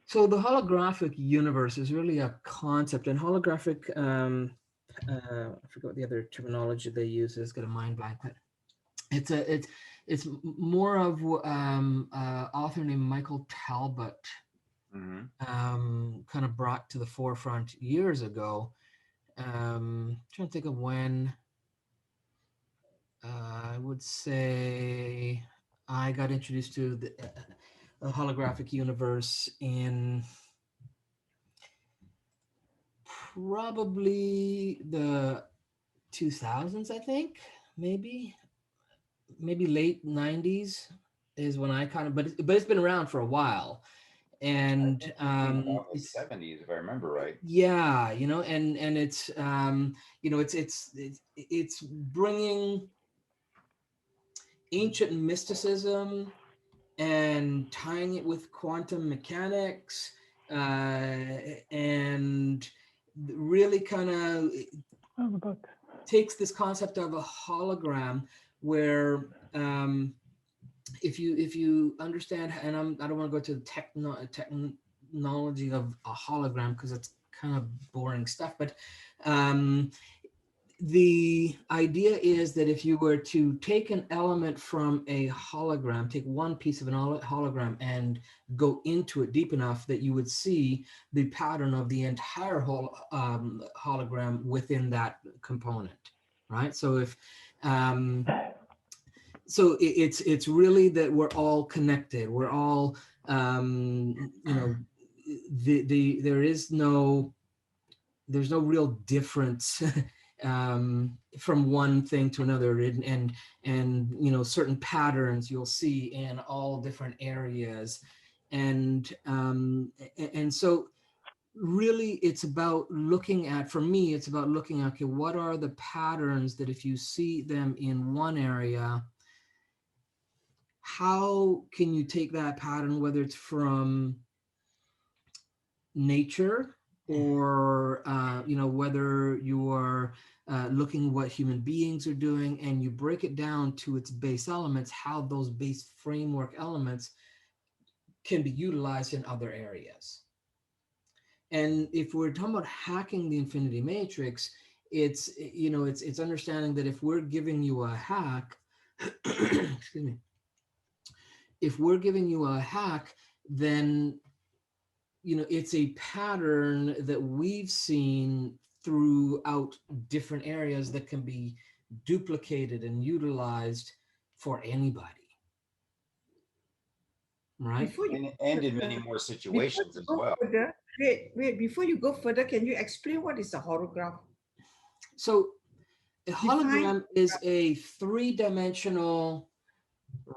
So the holographic universe is really a concept, and holographic, I forget what the other terminology they use is, got a mind blank, but it's a, it's more of author named Michael Talbot Hmm. kind of brought to the forefront years ago. Trying to think of when. I would say I got introduced to the holographic universe in probably the 2000s, I think, maybe late 90s is when I kind of, but it's been around for a while. I And think it came about in the 70s, if I remember right. yeah, and it's it's bringing ancient mysticism and tying it with quantum mechanics, and really kind of Oh, the book. takes this concept of a hologram where, if you understand, and I don't want to go to the technology of a hologram because it's kind of boring stuff, but um, the idea is that if you were to take an element from a hologram, take one piece of an hologram and go into it deep enough, that you would see the pattern of the entire hologram within that component, right? So if it's really that we're all connected, we're all there is no, there's no real difference from one thing to another, and certain patterns you'll see in all different areas, and so really it's about looking at, for me it's about looking at, okay, what are the patterns that if you see them in one area, how can you take that pattern, whether it's from nature, or whether you are looking what human beings are doing, and you break it down to its base elements, how those base framework elements can be utilized in other areas. And if we're talking about hacking the infinity matrix, it's understanding that if we're giving you a hack, excuse me, if we're giving you a hack, then it's a pattern that we've seen throughout different areas that can be duplicated and utilized for anybody, right? Before you And in many more before situations you as go well. further, wait, before you go further, can you explain what is a holograph? So a Define. hologram is a three-dimensional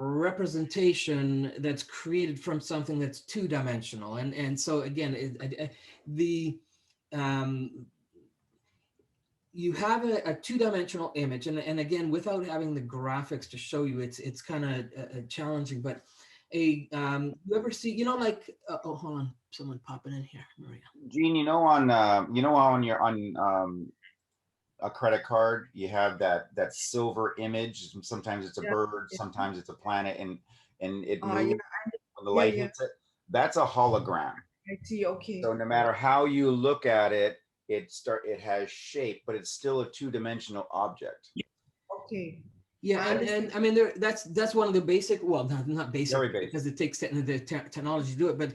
representation that's created from something that's two-dimensional, and so again, the um, you have a two-dimensional image, and again, without having the graphics to show you, it's kind of challenging, but you ever see, like, oh, hold on, someone popping in here, Maria. Gene, how on your on a credit card you have that silver image. Sometimes it's a Yeah, bird, yeah. sometimes it's a planet, and it Yeah, moves when the yeah, light yeah. hits it. That's a hologram. I see. So Okay. no All matter how you look at it, it has shape, but it's still a two-dimensional object. right. Okay. Yeah, I and understand. I mean, that's one of the basic, well, not basic Very basic. because it takes the technology to do it, but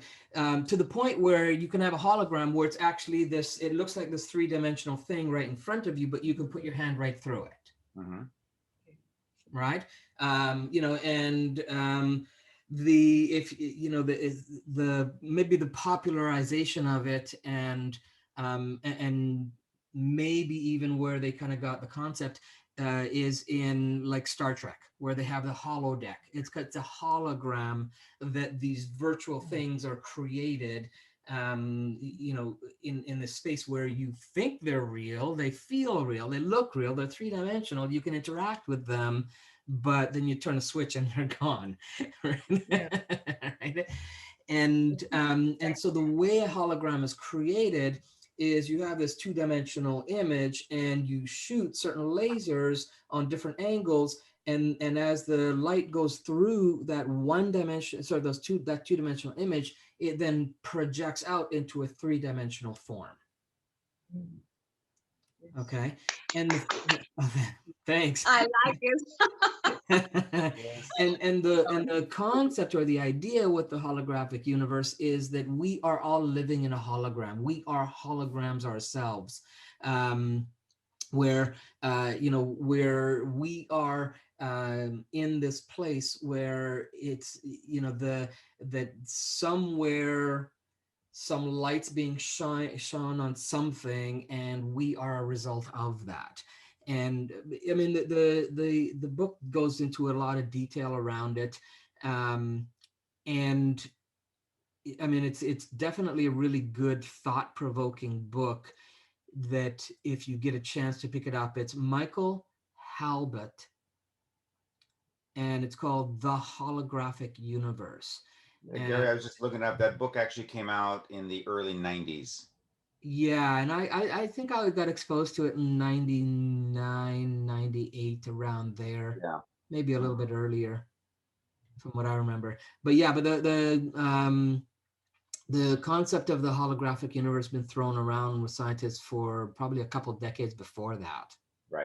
to the point where you can have a hologram where it's actually this, it looks like this three-dimensional thing right in front of you, but you can put your hand right through it, Hmm. right? And the, if the maybe the popularization of it, and maybe even where they kind of got the concept, is in like Star Trek, where they have the holodeck. It's a hologram that these virtual things are created, in the space where you think they're real, they feel real, they look real, they're three-dimensional, you can interact with them, but then you turn a switch and they're gone. Yeah. Right? And so the way a hologram is created is you have this two-dimensional image and you shoot certain lasers on different angles, and as the light goes through that one dimension, sorry, that two-dimensional image, it then projects out into a three-dimensional form. Mm. Yes. Okay, and thanks. I like it. Yes. And the concept or the idea with the holographic universe is that we are all living in a hologram. We are holograms ourselves, where where we are in this place where it's the that somewhere some lights being shone on something, and we are a result of that. And I mean, the book goes into a lot of detail around it, and I mean, it's definitely a really good, thought-provoking book. That if you get a chance to pick it up, it's Michael Halbert, and it's called The Holographic Universe. Gary, And I was just looking up. That book actually came out in the early 90s. yeah, and I think I got exposed to it in 99, 98, around there, Yeah. maybe a little Mhm. bit earlier from what I remember. But yeah, but the concept of the holographic universe been thrown around with scientists for probably a couple decades before that.